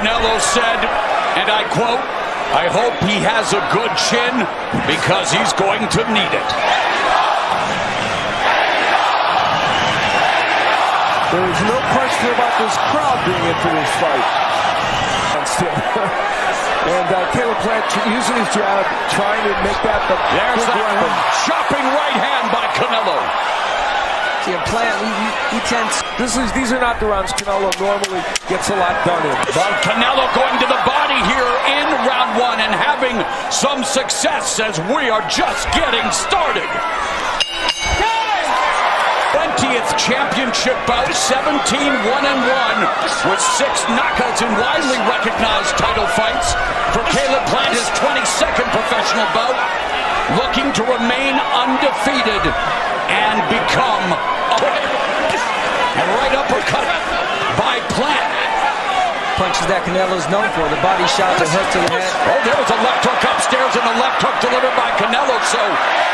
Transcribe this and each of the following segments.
Canelo said, and I quote, "I hope he has a good chin because he's going to need it." There is no question about this crowd being into this fight. And Caleb Plant using his jab, trying to make that the There's that chopping right hand by Canelo. Yeah, Plant, he tends. These are not the rounds Canelo normally gets a lot done in. But Canelo going to the body here in round one and having some success as we are just getting started. 20th championship bout, 17-1-1 with 6 knockouts in widely recognized title fights. For Caleb Plant, his 22nd professional bout, looking to remain undefeated and become and right uppercut by Plant. Punches that Canelo's known for, the body shot, the hook to the head. Oh, there was a left hook upstairs and a left hook delivered by Canelo, so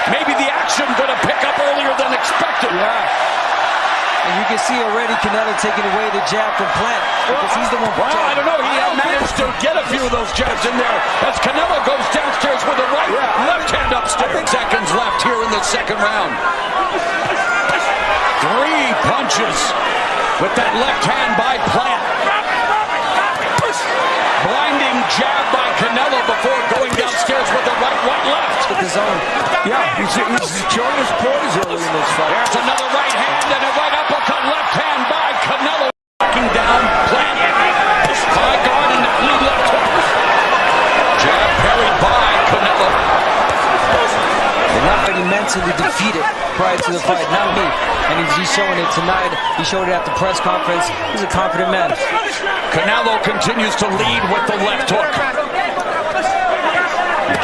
maybe the action going to pick up earlier than expected. Yeah. And you can see already Canelo taking away the jab from Plant, because he's the one. Well, I don't know, he managed to get a few of those jabs in there as Canelo goes downstairs with a left hand upstairs. Seconds left here in the second round. 3 punches with that left hand by Plant. Blinding jab by Canelo before going downstairs with the right left. With his own. Yeah, he's showing his poise early in this fight. There's another right hand and a right uppercut, left hand by Canelo. Knocking down Plant. High guard and that lead left hook. Jab parried by Canelo. They're not already mentally defeated prior to the fight, not me. And he's showing it tonight. He showed it at the press conference. He's a confident man. Canelo continues to lead with the left hook.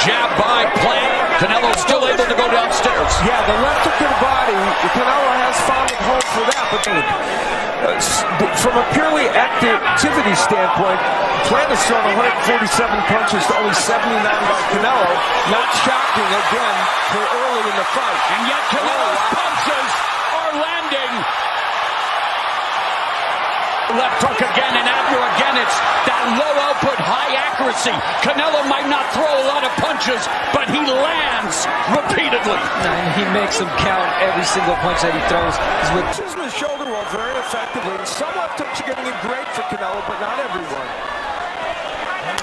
Jab by Plant. Canelo still able to go downstairs. Yeah, the left hook to the body. Canelo has found a home for that. But from a purely activity standpoint, Plant has thrown 147 punches to only 79 by Canelo. Not shocking again for early in the fight. And yet Canelo's punches are landing. Left hook again, and after again, it's that low output, high accuracy. Canelo might not throw a lot of punches, but he lands repeatedly. And he makes them count every single punch that he throws. He's with the shoulder roll very effectively. And some left hooks are getting it great for Canelo, but not everyone.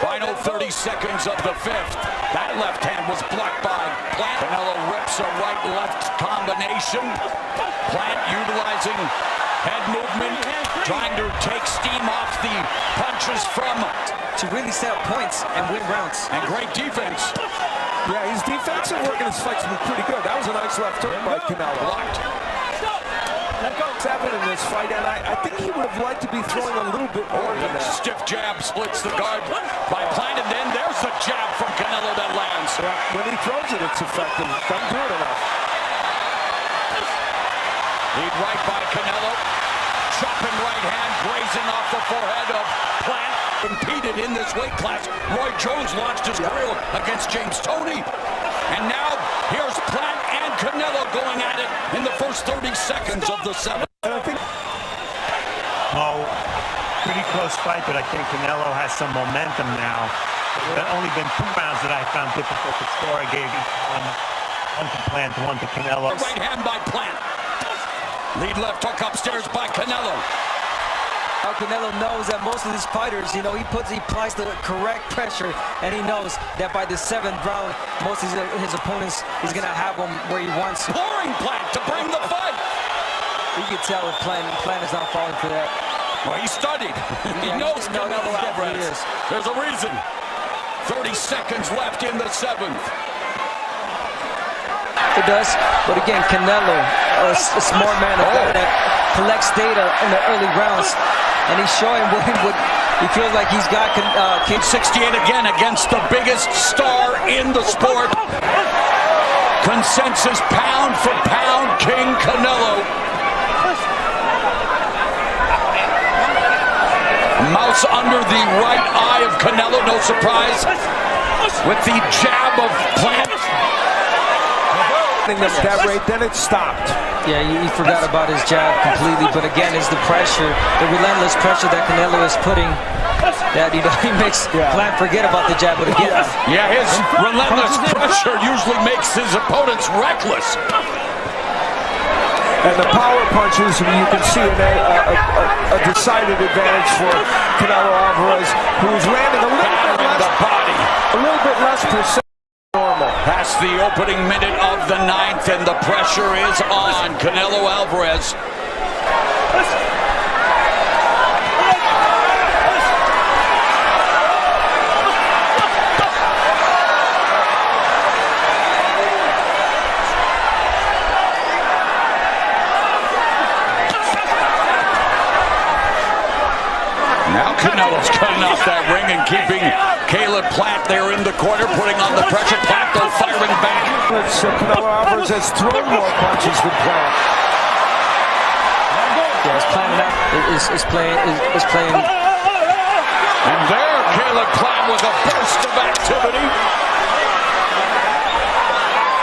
Final 30 seconds of the 5th. That left hand was blocked by Plant. Canelo rips a right-left combination. Plant utilizing head movement, trying to take steam off the punches from. to really set up points and win rounds. And great defense. Yeah, his defensive work in his fights has been pretty good. That was a nice left hook by Canelo. Blocked. 7 in this fight, and I think he would have liked to be throwing a little bit more than that. Stiff jab splits the guard by Plant, and then there's the jab from Canelo that lands. Yeah, when he throws it, it's effective. Doesn't do it enough. Lead right by Canelo. Chopping right hand, grazing off the forehead of Plant. Competed in this weight class. Roy Jones launched his career against James Toney. And now, here's Plant and Canelo going at it in the first 30 seconds of the 7th. Oh, pretty close fight, but I think Canelo has some momentum now. There have only been 2 rounds that I found difficult to score. I gave one to Plant, one to Canelo. Right hand by Plant. Lead left hook upstairs by Canelo. Canelo knows that most of these fighters, he applies the correct pressure, and he knows that by the 7th round, most of his opponents, he's going to have them where he wants. Pouring Plant to bring the fight. You can tell if Plant is not falling for that. Well, he studied. He knows Canelo Alvarez. There's a reason. 30 seconds left in the 7th. It does, but again, Canelo, a smart man, that collects data in the early rounds, and he's showing what he feels like he's got. 68 again against the biggest star in the sport. Consensus pound for pound king Canelo. Mouse under the right eye of Canelo, no surprise. With the jab of Plant. that rate, then it stopped. Yeah, he forgot about his jab completely. But again, it's the pressure, the relentless pressure that Canelo is putting, that he makes Plant forget about the jab. But again, his relentless pressure usually makes his opponents reckless. And the power punches, you can see a decided advantage for Canelo Alvarez, who's landing a little bit less percent. Past the opening minute of the 9th, and the pressure is on Canelo Alvarez. Now Canelo's cutting off that ring and keeping Caleb Plant there in the corner, putting on the pressure. Plant though firing back. Canelo Alvarez has thrown more punches than Plant. Yes, Plant is playing. And there, Caleb Plant with a burst of activity.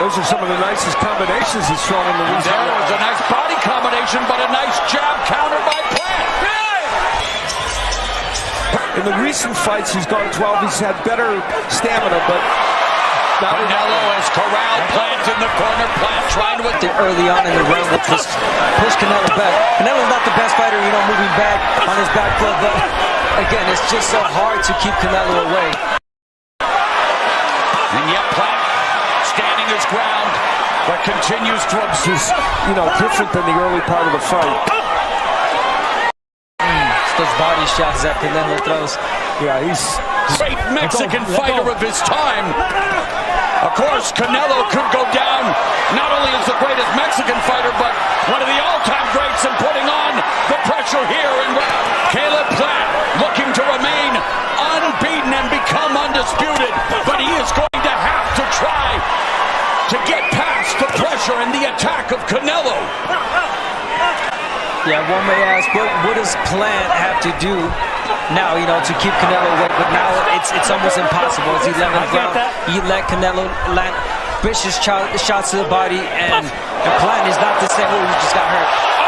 Those are some of the nicest combinations he's thrown in the recent. There was a nice body combination, but a nice jab counter by Plant. In the recent fights, he's gone 12. He's had better stamina, but Canelo has corralled Plant in the corner. Plant trying to early on in the round, which was push Canelo back. Canelo's not the best fighter, moving back on his back foot, but again, it's just so hard to keep Canelo away. And yet Plant standing his ground, but continues to he's, different than the early part of the fight. Those body shots that Canelo throws. Yeah, he's great Mexican fighter of his time. Of course, Canelo could go down not only as the greatest Mexican fighter, but one of the all-time greats in putting on the pressure here. And Caleb Plant looking to remain unbeaten and become undisputed, but he is going to have to try to get past the pressure and the attack of Canelo. Yeah, one may ask, what does Plant have to do now, to keep Canelo away? But now it's almost impossible. It's 11th round. You let Canelo land vicious shots to the body, and Plant is not the same. He just got hurt.